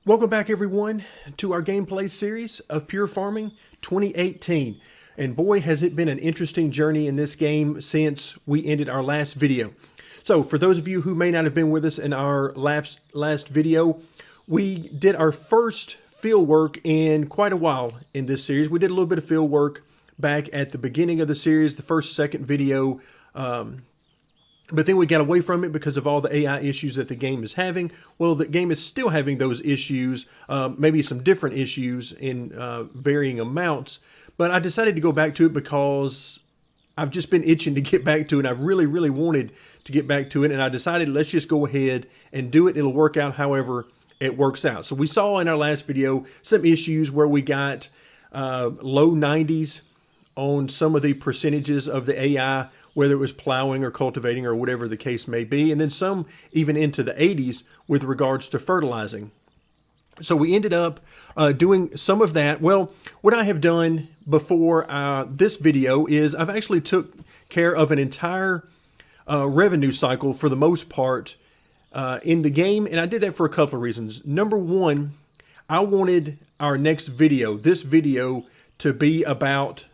Welcome back, everyone, to our gameplay series of Pure Farming 2018. And boy, has it been an interesting journey in this game since we ended our last video. So for those of you who may not have been with us in our last video, we did our first field work in quite a while in this series. We did a little bit of field work back at the beginning of the series, the second video, but then we got away from it because of all the AI issues that the game is having. Well, the game is still having those issues, maybe some different issues in varying amounts. But I decided to go back to it because I've just been itching to get back to it. And I've really, really wanted to get back to it. And I decided let's just go ahead and do it. It'll work out however it works out. So we saw in our last video some issues where we got low 90s on some of the percentages of the AI, whether it was plowing or cultivating or whatever the case may be, and then some even into the 80s with regards to fertilizing. So we ended up doing some of that. Well, what I have done before this video is I've actually took care of an entire revenue cycle for the most part in the game, and I did that for a couple of reasons. Number one, I wanted our next video, this video, to be about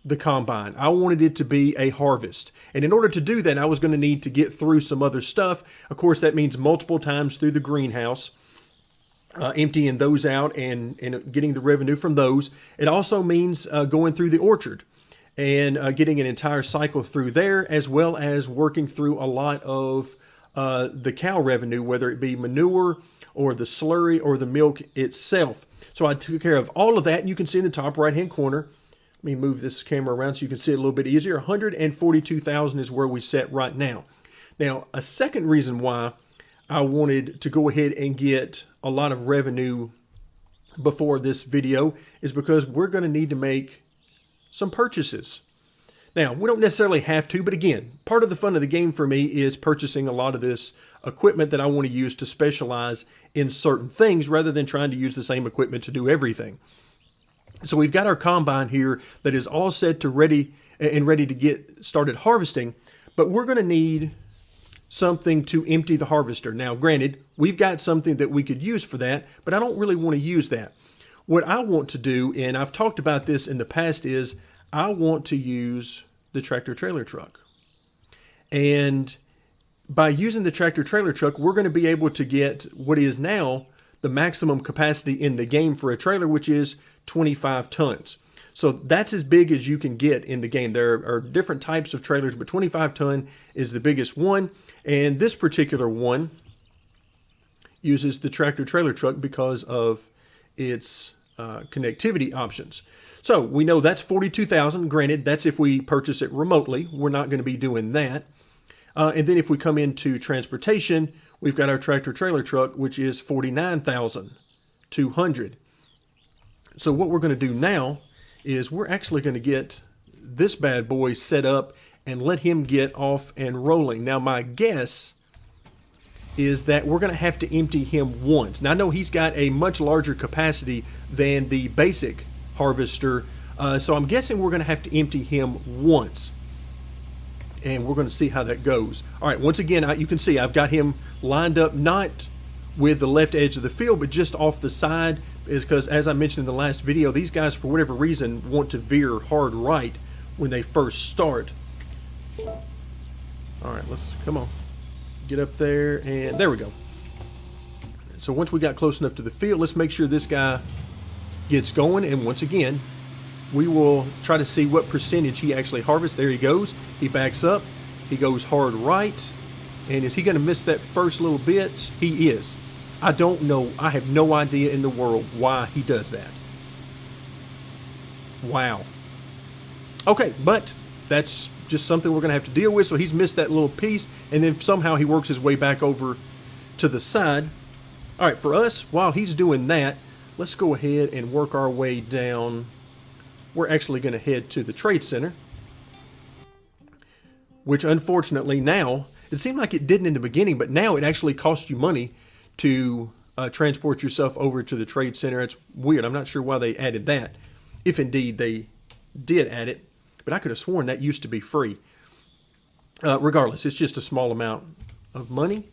the combine. I wanted it to be a harvest. And in order to do that, I was going to need to get through some other stuff. Of course, that means multiple times through the greenhouse, emptying those out and getting the revenue from those. It also means going through the orchard and getting an entire cycle through there, as well as working through a lot of the cow revenue, whether it be manure or the slurry or the milk itself. So I took care of all of that. And you can see in the top right-hand corner, let me move this camera around so you can see it a little bit easier. 142,000 is where we set right now. Now, a second reason why I wanted to go ahead and get a lot of revenue before this video is because we're going to need to make some purchases. Now, we don't necessarily have to, but again, part of the fun of the game for me is purchasing a lot of this equipment that I want to use to specialize in certain things rather than trying to use the same equipment to do everything. So we've got our combine here that is all set to ready to get started harvesting, but we're going to need something to empty the harvester. Now, granted, we've got something that we could use for that, but I don't really want to use that. What I want to do, and I've talked about this in the past, is I want to use the tractor-trailer truck. And by using the tractor-trailer truck, we're going to be able to get what is now the maximum capacity in the game for a trailer, which is 25 tons. So that's as big as you can get in the game. There are different types of trailers, but 25 ton is the biggest one. And this particular one uses the tractor trailer truck because of its connectivity options. So we know that's 42,000. Granted, that's if we purchase it remotely. We're not going to be doing that. And then if we come into transportation, we've got our tractor trailer truck, which is 49,200. So what we're going to do now is we're actually going to get this bad boy set up and let him get off and rolling. Now, my guess is that we're going to have to empty him once. Now, I know he's got a much larger capacity than the basic harvester, so I'm guessing we're going to have to empty him once. And we're going to see how that goes. All right, once again, you can see I've got him lined up not with the left edge of the field, but just off the side, is because, as I mentioned in the last video, these guys, for whatever reason, want to veer hard right when they first start. All right, come on. Get up there, and there we go. So once we got close enough to the field, let's make sure this guy gets going, and once again, we will try to see what percentage he actually harvests. There he goes. He backs up. He goes hard right. And is he going to miss that first little bit? He is. I don't know. I have no idea in the world why he does that. Wow. Okay, but that's just something we're going to have to deal with. So he's missed that little piece, and then somehow he works his way back over to the side. All right, for us, while he's doing that, let's go ahead and work our way down. We're actually going to head to the trade center, which unfortunately now, it seemed like it didn't in the beginning, but now it actually costs you money to transport yourself over to the trade center. It's weird. I'm not sure why they added that, if indeed they did add it, but I could have sworn that used to be free. Regardless, it's just a small amount of money,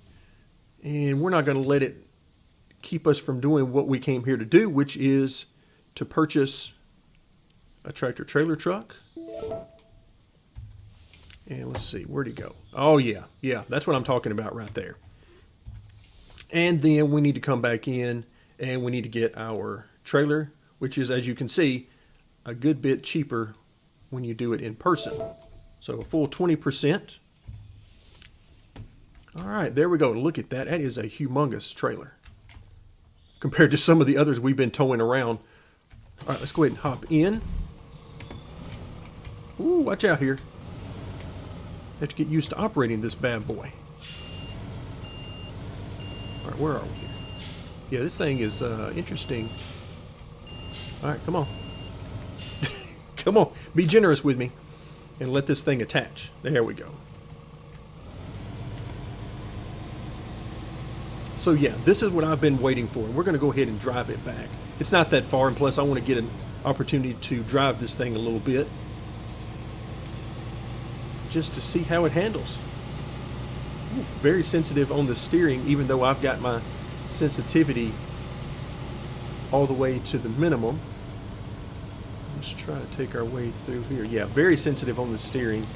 and we're not going to let it keep us from doing what we came here to do, which is to purchase a tractor trailer truck. And let's see, where'd he go? Oh yeah, that's what I'm talking about right there. And then we need to come back in and we need to get our trailer, which is, as you can see, a good bit cheaper when you do it in person. So a full 20%. All right, there we go. Look at that. That is a humongous trailer compared to some of the others we've been towing around. All right, let's go ahead and hop in. Ooh, watch out here. Have to get used to operating this bad boy. All right, where are we here? Yeah, this thing is interesting. All right, come on. Come on, be generous with me and let this thing attach. There we go. So yeah, this is what I've been waiting for. We're going to go ahead and drive it back. It's not that far, and plus I want to get an opportunity to drive this thing a little bit just to see how it handles. Ooh, very sensitive on the steering, even though I've got my sensitivity all the way to the minimum. Let's try to take our way through here. Yeah, very sensitive on the steering.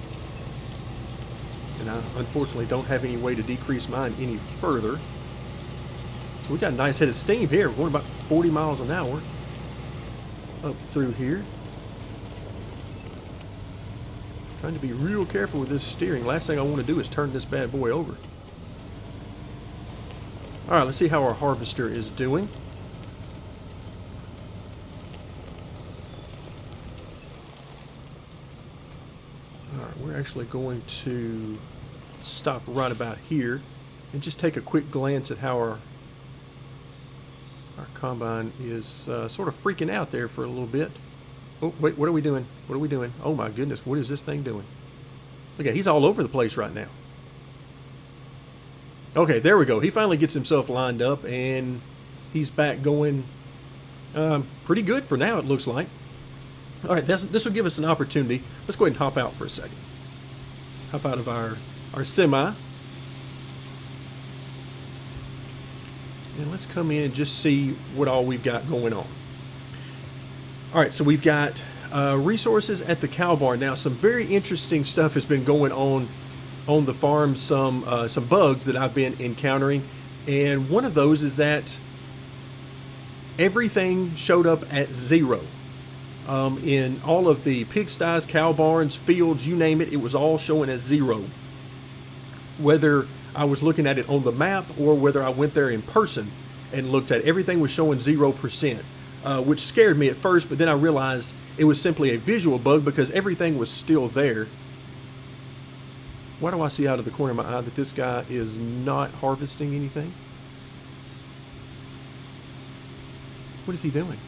And I unfortunately don't have any way to decrease mine any further. So we got a nice head of steam here. We're going about 40 miles an hour up through here. Trying to be real careful with this steering. Last thing I want to do is turn this bad boy over. All right, let's see how our harvester is doing. All right, we're actually going to stop right about here and just take a quick glance at how our combine is sort of freaking out there for a little bit. Oh, wait, what are we doing? What are we doing? Oh my goodness, what is this thing doing? Look at, he's all over the place right now. Okay, there we go. He finally gets himself lined up and he's back going pretty good for now, it looks like. All right, this will give us an opportunity. Let's go ahead and hop out for a second. Hop out of our semi. And let's come in and just see what all we've got going on. All right, so we've got resources at the cow barn. Now, some very interesting stuff has been going on the farm, some bugs that I've been encountering. And one of those is that everything showed up at 0. In all of the pigsties, cow barns, fields, you name it, it was all showing as 0. Whether I was looking at it on the map or whether I went there in person and looked at it, everything was showing 0%. Which scared me at first, but then I realized it was simply a visual bug because everything was still there. Why do I see out of the corner of my eye that this guy is not harvesting anything? What is he doing?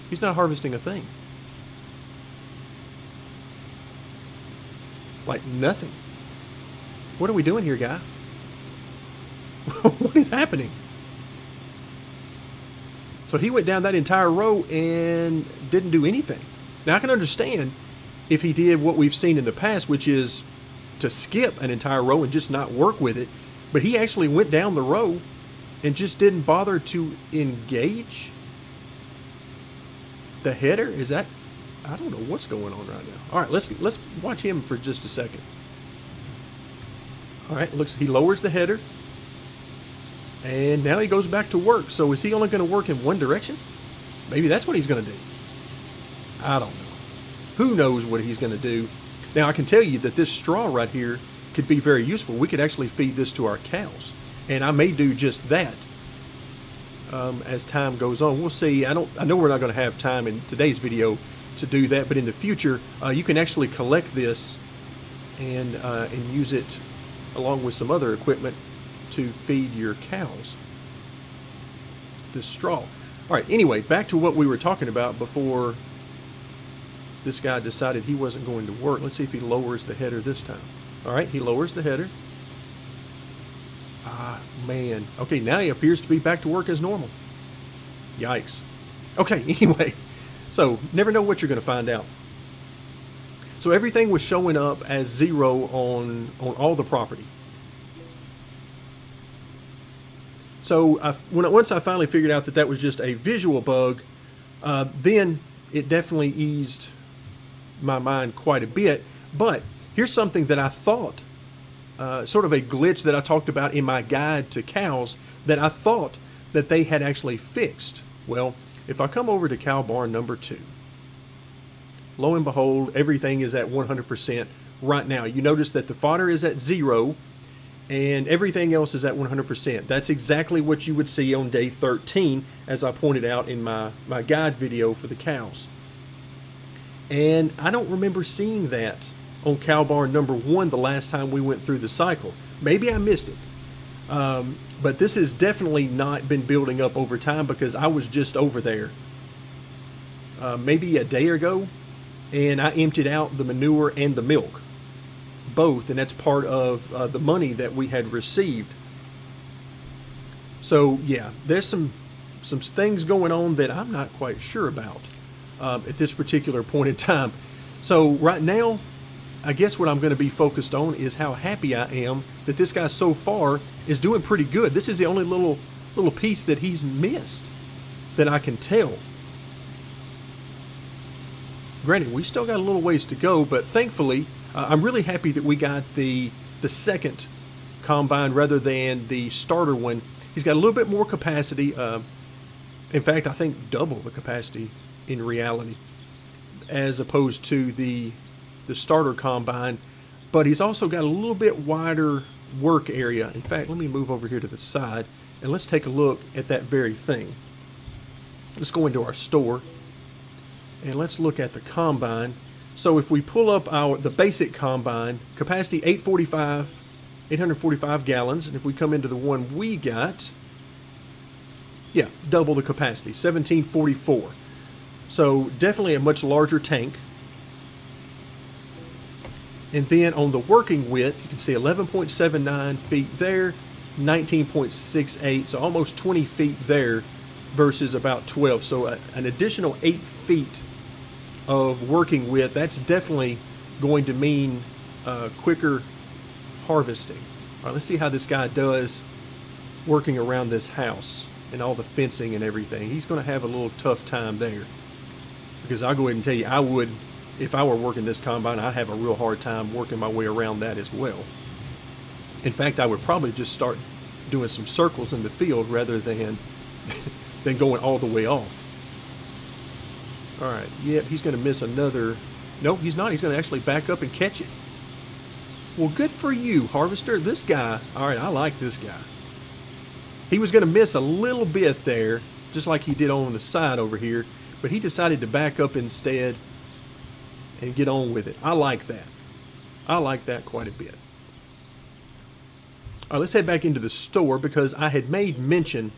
He's not harvesting a thing. Like nothing. What are we doing here, guy? What is happening? So he went down that entire row and didn't do anything. Now I can understand if he did what we've seen in the past, which is to skip an entire row and just not work with it. But he actually went down the row and just didn't bother to engage the header. Is that, I don't know what's going on right now. All right, let's watch him for just a second. All right, looks, he lowers the header. And now he goes back to work. So is he only going to work in one direction? Maybe that's what he's going to do. I don't know. Who knows what he's going to do? Now, I can tell you that this straw right here could be very useful. We could actually feed this to our cows. And I may do just that as time goes on. We'll see. I know we're not going to have time in today's video to do that. But in the future, you can actually collect this and use it along with some other equipment to feed your cows. This straw. All right, anyway, back to what we were talking about before this guy decided he wasn't going to work. Let's see if he lowers the header this time. All right, he lowers the header. Ah, man. Okay, now he appears to be back to work as normal. Yikes. Okay, anyway, so never know what you're going to find out. So everything was showing up as 0 on all the property. So once I finally figured out that that was just a visual bug, then it definitely eased my mind quite a bit. But here's something that I thought, sort of a glitch that I talked about in my guide to cows, that I thought that they had actually fixed. Well, if I come over to cow barn number 2, lo and behold, everything is at 100% right now. You notice that the fodder is at 0 and everything else is at 100%. That's exactly what you would see on day 13, as I pointed out in my guide video for the cows. And I don't remember seeing that on cow barn number 1 the last time we went through the cycle. Maybe I missed it. But this has definitely not been building up over time, because I was just over there maybe a day ago, and I emptied out the manure and the milk, both, and that's part of the money that we had received. So yeah, there's some things going on that I'm not quite sure about at this particular point in time. So right now, I guess what I'm going to be focused on is how happy I am that this guy so far is doing pretty good. This is the only little piece that he's missed that I can tell. Granted, we still got a little ways to go, but thankfully, I'm really happy that we got the second combine rather than the starter one. He's got a little bit more capacity. In fact, I think double the capacity in reality, as opposed to the starter combine. But he's also got a little bit wider work area. In fact, let me move over here to the side and let's take a look at that very thing. Let's go into our store and let's look at the combine. So if we pull up the basic combine, capacity 845 gallons, and if we come into the one we got, yeah, double the capacity, 1744. So definitely a much larger tank. And then on the working width, you can see 11.79 feet there, 19.68, so almost 20 feet there versus about 12. So an additional 8 feet of working width. That's definitely going to mean quicker harvesting. All right, let's see how this guy does working around this house and all the fencing and everything. He's going to have a little tough time there, because I'll go ahead and tell you, I would, if I were working this combine, I'd have a real hard time working my way around that as well. In fact, I would probably just start doing some circles in the field rather than than going all the way off. All right, yep, he's going to miss another. Nope, he's not. He's going to actually back up and catch it. Well, good for you, harvester. This guy, all right, I like this guy. He was going to miss a little bit there, just like he did on the side over here, but he decided to back up instead and get on with it. I like that. I like that quite a bit. All right, let's head back into the store, because I had made mention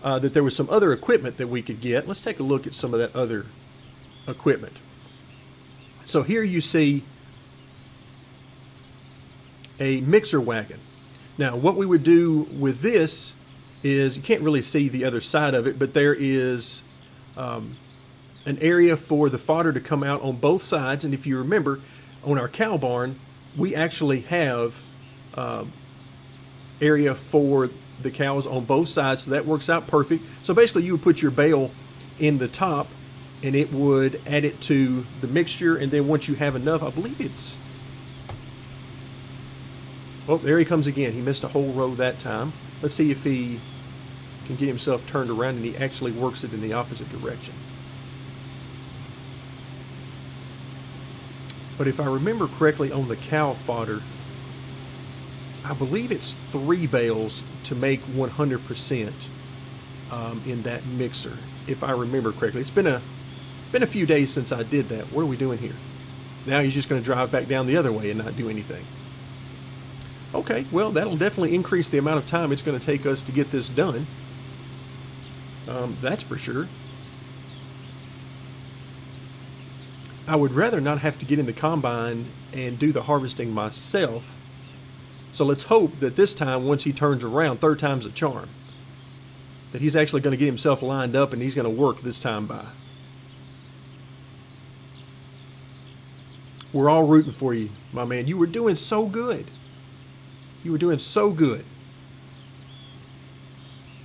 that there was some other equipment that we could get. Let's take a look at some of that other equipment. So here you see a mixer wagon. Now what we would do with this is, you can't really see the other side of it, but there is an area for the fodder to come out on both sides. And if you remember, on our cow barn, we actually have area for the cows on both sides, so that works out perfect. So basically you would put your bale in the top and it would add it to the mixture, and then once you have enough, I believe it's, oh, there he comes again. He missed a whole row that time. Let's see if he can get himself turned around and he actually works it in the opposite direction. But if I remember correctly, on the cow fodder, I believe it's 3 bales to make 100% in that mixer, if I remember correctly. It's been a few days since I did that. What are we doing here? Now he's just going to drive back down the other way and not do anything. Okay, well, that'll definitely increase the amount of time it's going to take us to get this done. That's for sure. I would rather not have to get in the combine and do the harvesting myself. So let's hope that this time, once he turns around, third time's a charm, that he's actually going to get himself lined up and he's going to work this time by. We're all rooting for you, my man. You were doing so good. You were doing so good.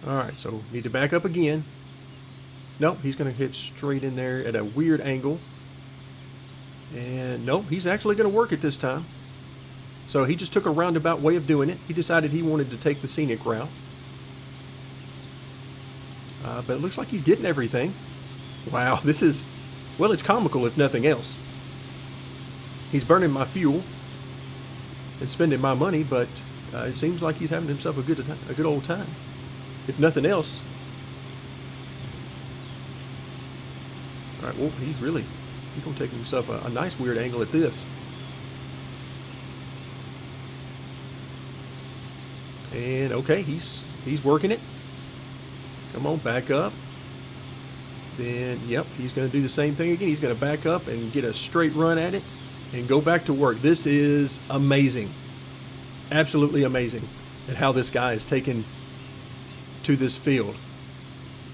All right, so need to back up again. Nope, he's going to hit straight in there at a weird angle. And nope, he's actually going to work it this time. So he just took a roundabout way of doing it. He decided he wanted to take the scenic route. But it looks like he's getting everything. Wow, this is, well, it's comical if nothing else. He's burning my fuel and spending my money, but it seems like he's having himself a good old time. If nothing else. All right, well, he's going to take himself a nice weird angle at this. And okay, he's working it. Come on, back up. Then, yep, he's going to do the same thing again. He's going to back up and get a straight run at it and go back to work. This is amazing. Absolutely amazing at how this guy is taken to this field.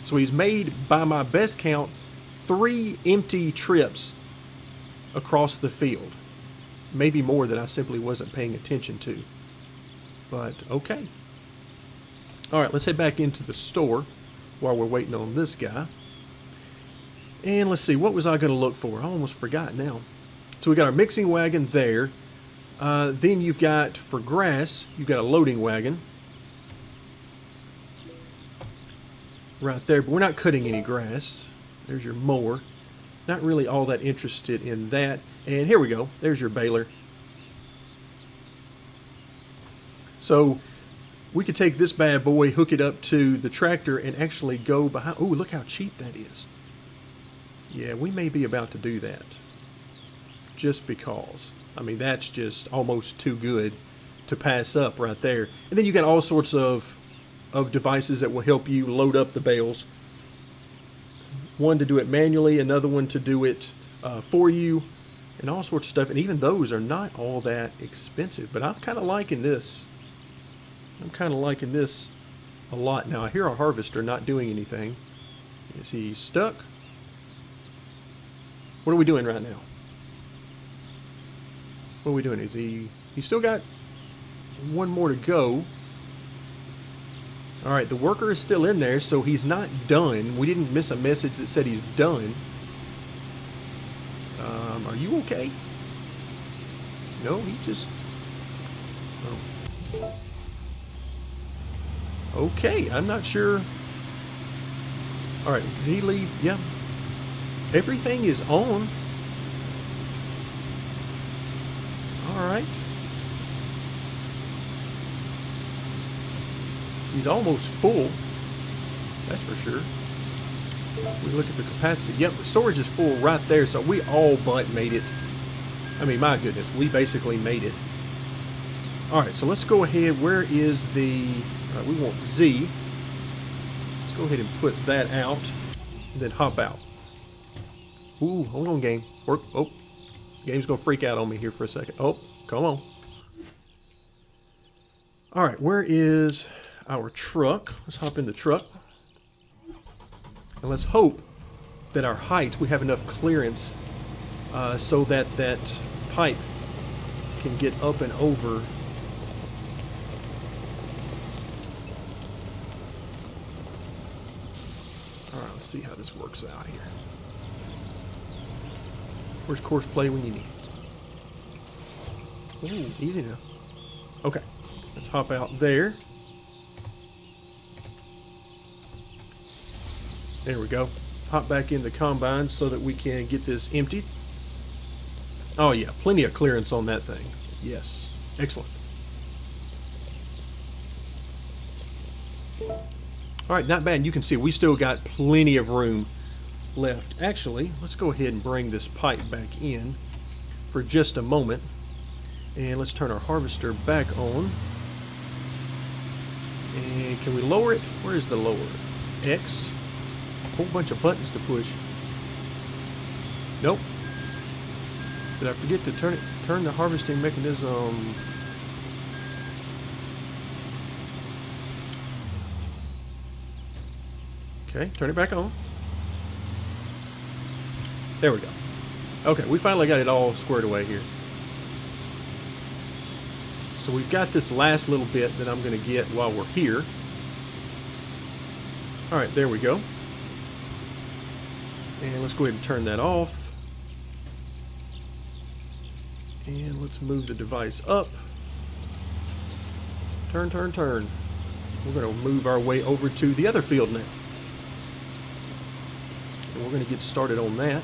So he's made, by my best count, 3 empty trips across the field. Maybe more that I simply wasn't paying attention to. But okay. All right, let's head back into the store while we're waiting on this guy. And let's see, what was I going to look for? I almost forgot now. So we got our mixing wagon there. Then you've got, for grass, you've got a loading wagon. Right there, but we're not cutting any grass. There's your mower. Not really all that interested in that. And here we go. There's your baler. So we could take this bad boy, hook it up to the tractor, and actually go behind. Oh, look how cheap that is. Yeah, we may be about to do that. Just because. I mean, that's just almost too good to pass up right there. And then you got all sorts of devices that will help you load up the bales. One to do it manually, another one to do it for you, and all sorts of stuff. And even those are not all that expensive. But I'm kind of liking this. I'm kind of liking this a lot. Now, I hear our harvester not doing anything. Is he stuck? What are we doing right now? What are we doing? Is he still got one more to go. All right, the worker is still in there, so he's not done. We didn't miss a message that said he's done. Are you okay? No, he just... Oh. Okay, I'm not sure. All right, did he leave? Yeah. Everything is on. All right. He's almost full. That's for sure. We look at the capacity. Yep, the storage is full right there, so we all but made it. I mean, my goodness, we basically made it. All right, so let's go ahead. Where is the... we want Z. Let's go ahead and put that out and then hop out. Ooh, hold on, game. Work. Oh, game's gonna freak out on me here for a second. Oh, come on. All right, where is our truck? Let's hop in the truck. And let's hope that our height, we have enough clearance so that that pipe can get up and over. All right, let's see how this works out here. Where's course play when you need it? Ooh, easy now. Okay, let's hop out there. There we go. Hop back in the combine so that we can get this emptied. Oh yeah, plenty of clearance on that thing. Yes, excellent. All right, not bad. You can see we still got plenty of room left. Actually, let's go ahead and bring this pipe back in for just a moment. And let's turn our harvester back on. And can we lower it? Where is the lower? X. A whole bunch of buttons to push. Nope. Did I forget to turn the harvesting mechanism? Okay, turn it back on. There we go. Okay, we finally got it all squared away here. So we've got this last little bit that I'm going to get while we're here. All right, there we go. And let's go ahead and turn that off. And let's move the device up. Turn, turn, turn. We're going to move our way over to the other field now. And we're going to get started on that.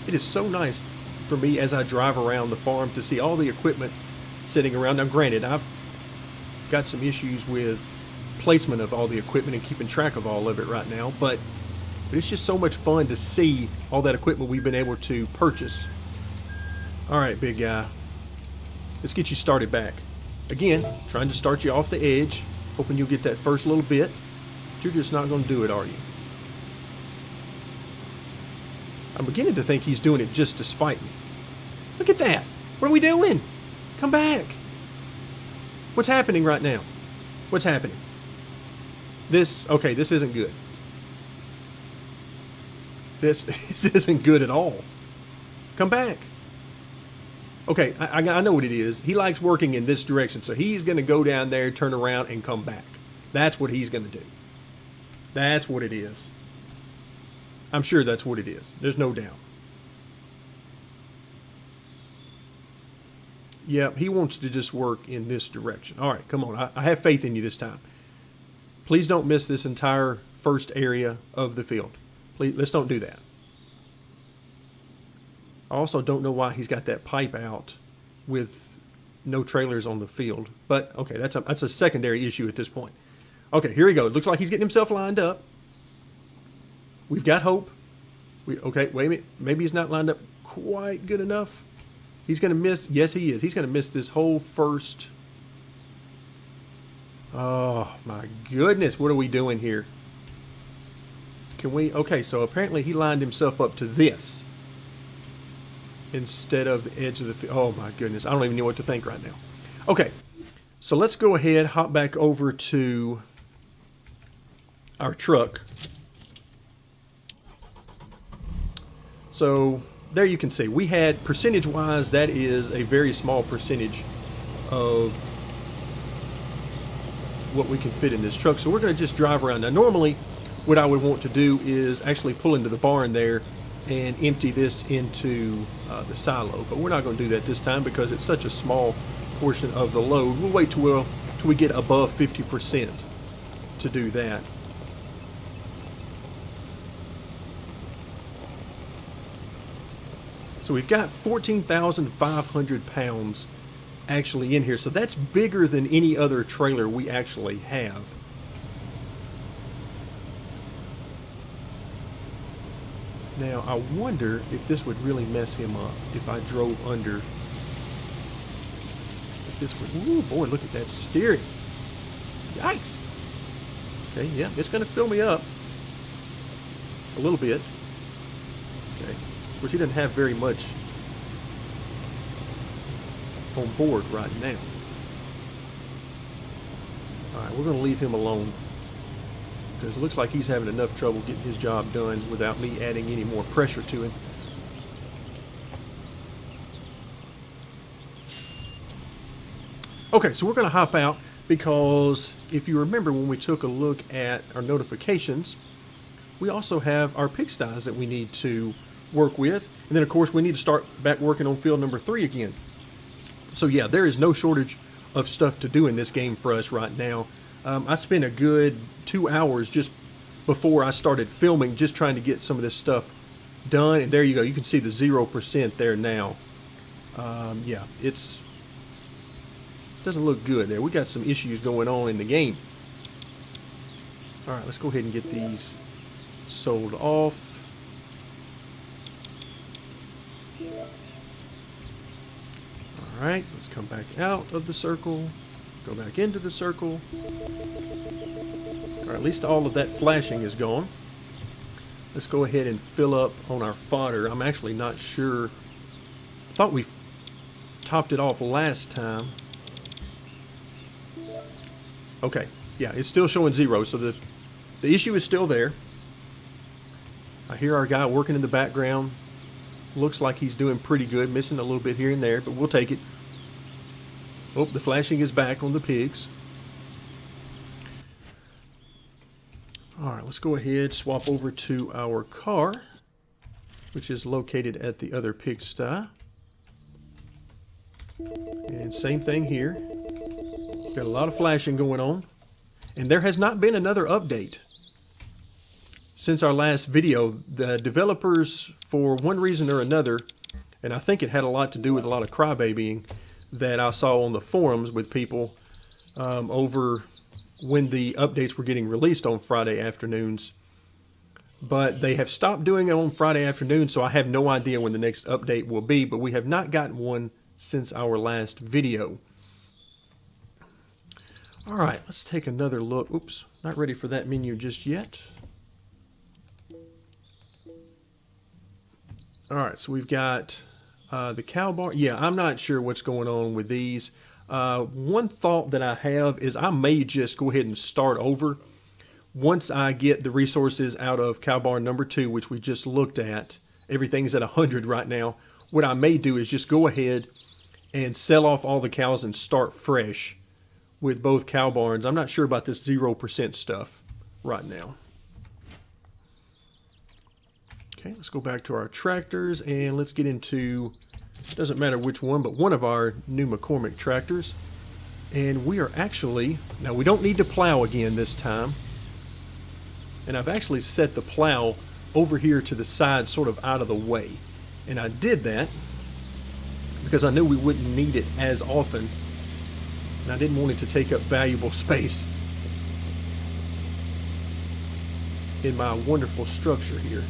It is so nice for me as I drive around the farm to see all the equipment sitting around. Now granted, I've got some issues with placement of all the equipment and keeping track of all of it right now, but it's just so much fun to see all that equipment we've been able to purchase. All right, big guy, let's get you started back. Again, trying to start you off the edge, hoping you'll get that first little bit, but you're just not going to do it, are you? I'm beginning to think he's doing it just to spite me. Look at that. What are we doing? Come back. What's happening right now? What's happening? Okay, this isn't good. This isn't good at all. Come back. Okay, I know what it is. He likes working in this direction, so he's going to go down there, turn around, and come back. That's what he's going to do. That's what it is. I'm sure that's what it is. There's no doubt. Yeah, he wants to just work in this direction. All right, come on. I have faith in you this time. Please don't miss this entire first area of the field. Please, let's don't do that. I also don't know why he's got that pipe out with no trailers on the field. But, okay, that's a secondary issue at this point. Okay, here we go. It looks like he's getting himself lined up. We've got hope. Okay, wait a minute. Maybe he's not lined up quite good enough. He's going to miss. Yes, he is. He's going to miss this whole first. Oh, my goodness. What are we doing here? Can we? Okay, so apparently he lined himself up to this instead of the edge of the field. Oh, my goodness. I don't even know what to think right now. Okay, so let's go ahead, hop back over to our truck. So there you can see we had percentage-wise, that is a very small percentage of what we can fit in this truck. So we're going to just drive around. Now normally what I would want to do is actually pull into the barn there and empty this into the silo, but we're not going to do that this time because it's such a small portion of the load. We'll wait till we get above 50% to do that. So we've got 14,500 pounds actually in here. So that's bigger than any other trailer we actually have. Now, I wonder if this would really mess him up if I drove under. If this would, ooh boy, look at that steering. Yikes. Okay, yeah, it's going to fill me up a little bit. Okay. Of course, he doesn't have very much on board right now. Alright, we're going to leave him alone because it looks like he's having enough trouble getting his job done without me adding any more pressure to him. Okay, so we're going to hop out because if you remember when we took a look at our notifications, we also have our playstyles that we need to work with, and then of course we need to start back working on field number 3 again. So yeah, there is no shortage of stuff to do in this game for us right now. I spent a good 2 hours just before I started filming just trying to get some of this stuff done, and there you go, you can see the 0% there now. Yeah, it doesn't look good there. We got some issues going on in the game. Alright, let's go ahead and get these sold off. Alright, let's come back out of the circle, go back into the circle. Or at least all of that flashing is gone. Let's go ahead and fill up on our fodder. I'm actually not sure. I thought we topped it off last time. Okay, yeah, it's still showing 0, so the issue is still there. I hear our guy working in the background. Looks like he's doing pretty good, missing a little bit here and there, but we'll take it. Oh, the flashing is back on the pigs. All right, let's go ahead, swap over to our car, which is located at the other pigsty. And same thing here. Got a lot of flashing going on. And there has not been another update since our last video. The developers, for one reason or another, and I think it had a lot to do with a lot of crybabying that I saw on the forums with people over when the updates were getting released on Friday afternoons. But they have stopped doing it on Friday afternoon, so I have no idea when the next update will be, but we have not gotten one since our last video. All right, let's take another look. Oops, not ready for that menu just yet. All right, so we've got the cow barn. Yeah, I'm not sure what's going on with these. One thought that I have is I may just go ahead and start over once I get the resources out of cow barn number 2, which we just looked at. Everything's at 100 right now. What I may do is just go ahead and sell off all the cows and start fresh with both cow barns. I'm not sure about this 0% stuff right now. Okay, let's go back to our tractors and let's get into, doesn't matter which one, but one of our new McCormick tractors. And we are actually, now we don't need to plow again this time. And I've actually set the plow over here to the side, sort of out of the way. And I did that because I knew we wouldn't need it as often. And I didn't want it to take up valuable space in my wonderful structure here.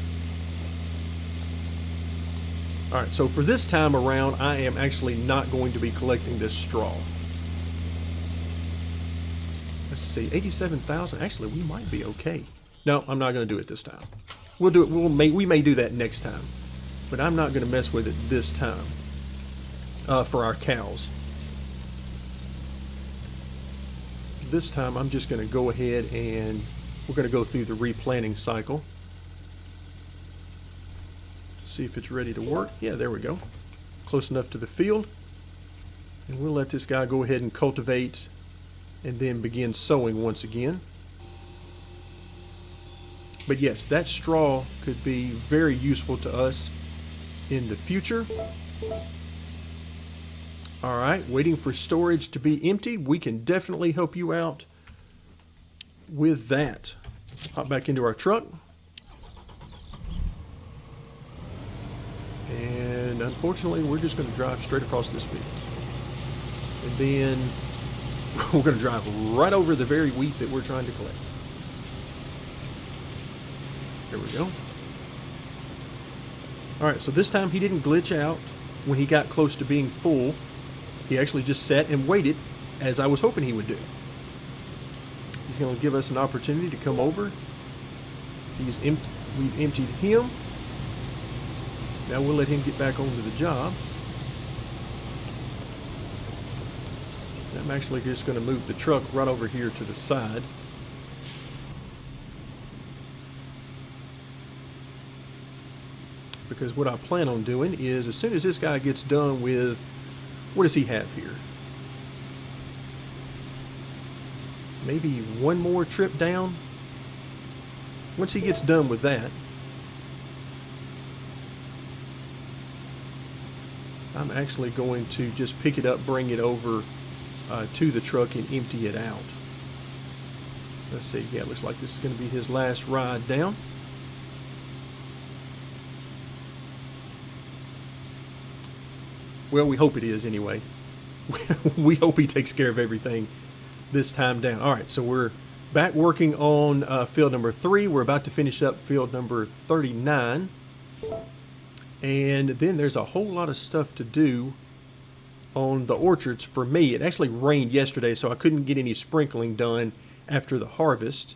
All right, so for this time around, I am actually not going to be collecting this straw. Let's see, 87,000. Actually, we might be okay. No, I'm not going to do it this time. We'll do it. We may do that next time, but I'm not going to mess with it this time for our cows. This time, I'm just going to go ahead and we're going to go through the replanting cycle. See if it's ready to work. Yeah, there we go. Close enough to the field. And we'll let this guy go ahead and cultivate and then begin sowing once again. But yes, that straw could be very useful to us in the future. All right, waiting for storage to be empty. We can definitely help you out with that. Hop back into our truck. And unfortunately, we're just going to drive straight across this field. And then we're going to drive right over the very wheat that we're trying to collect. There we go. All right, so this time he didn't glitch out when he got close to being full. He actually just sat and waited, as I was hoping he would do. He's going to give us an opportunity to come over. We've emptied him. Now we'll let him get back onto the job. I'm actually just going to move the truck right over here to the side. Because what I plan on doing is, as soon as this guy gets done with, what does he have here? Maybe one more trip down. Once he gets done with that, I'm actually going to just pick it up, bring it over to the truck and empty it out. Let's see, yeah, it looks like this is going to be his last ride down. Well, we hope it is anyway. We hope he takes care of everything this time down. All right, so we're back working on field number 3. We're about to finish up field number 39. And then there's a whole lot of stuff to do on the orchards for me. It actually rained yesterday, so I couldn't get any sprinkling done after the harvest.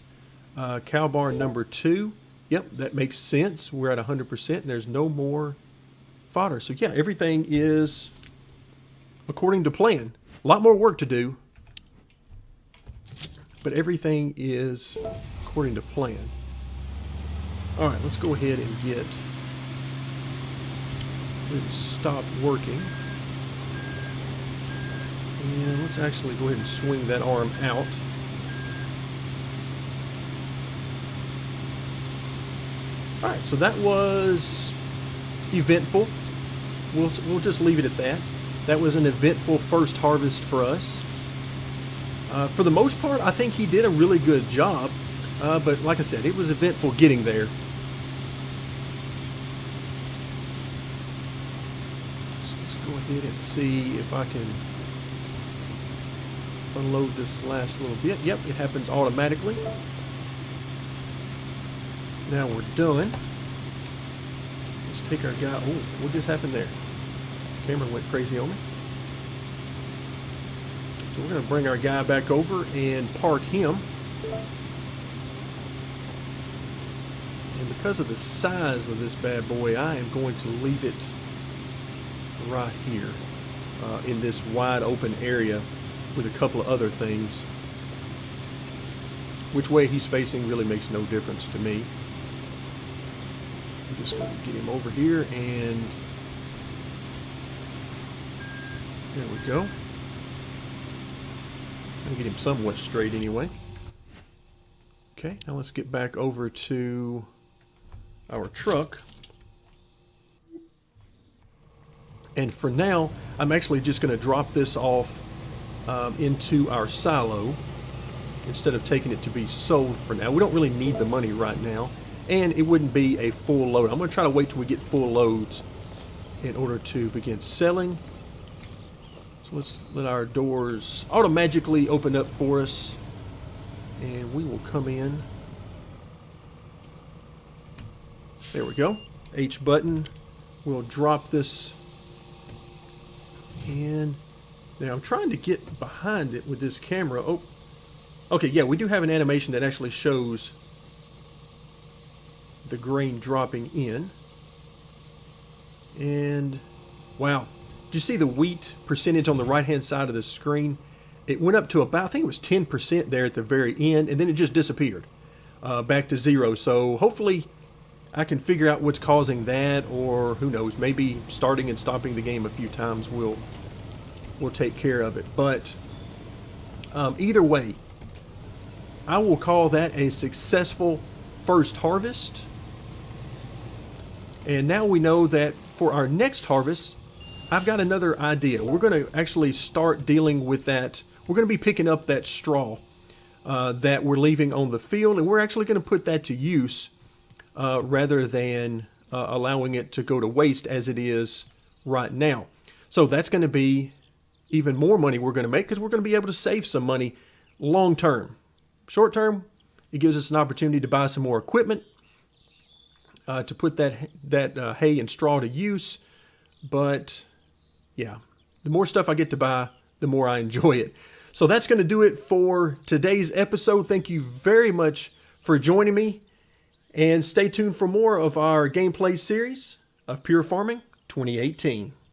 Cow barn number 2. Yep, that makes sense. We're at 100% and there's no more fodder. So yeah, everything is according to plan. A lot more work to do, but everything is according to plan. All right, let's go ahead and get it stopped working. And let's actually go ahead and swing that arm out. All right, so that was eventful. We'll just leave it at that. That was an eventful first harvest for us. For the most part, I think he did a really good job. But like I said, it was eventful getting there. So let's go ahead and see if I can unload this last little bit. Yep, it happens automatically. Now we're done. Let's take our guy. Oh, what just happened there? Camera went crazy on me. So we're going to bring our guy back over and park him. And because of the size of this bad boy, I am going to leave it right here in this wide open area with a couple of other things. Which way he's facing really makes no difference to me. I'm just going to get him over here, and there we go. I'll get him somewhat straight anyway. Okay, now let's get back over to our truck. And for now, I'm actually just going to drop this off into our silo instead of taking it to be sold for now. We don't really need the money right now, and it wouldn't be a full load. I'm going to try to wait till we get full loads in order to begin selling. So let's let our doors auto-magically open up for us, and we will come in. There we go. H button. We'll drop this in. Now I'm trying to get behind it with this camera. Oh, okay, yeah, we do have an animation that actually shows the grain dropping in. And wow, did you see the wheat percentage on the right hand side of the screen? It went up to about, I think it was 10% there at the very end, and then it just disappeared back to zero. So hopefully I can figure out what's causing that, or who knows, maybe starting and stopping the game a few times will take care of it. But either way, I will call that a successful first harvest. And now we know that for our next harvest, I've got another idea. We're going to actually start dealing with that. We're going to be picking up that straw that we're leaving on the field, and we're actually going to put that to use rather than allowing it to go to waste as it is right now. So that's going to be even more money we're going to make, because we're going to be able to save some money long term. Short term, it gives us an opportunity to buy some more equipment to put that hay and straw to use. But yeah, the more stuff I get to buy, the more I enjoy it. So that's going to do it for today's episode. Thank you very much for joining me, and stay tuned for more of our gameplay series of Pure Farming 2018.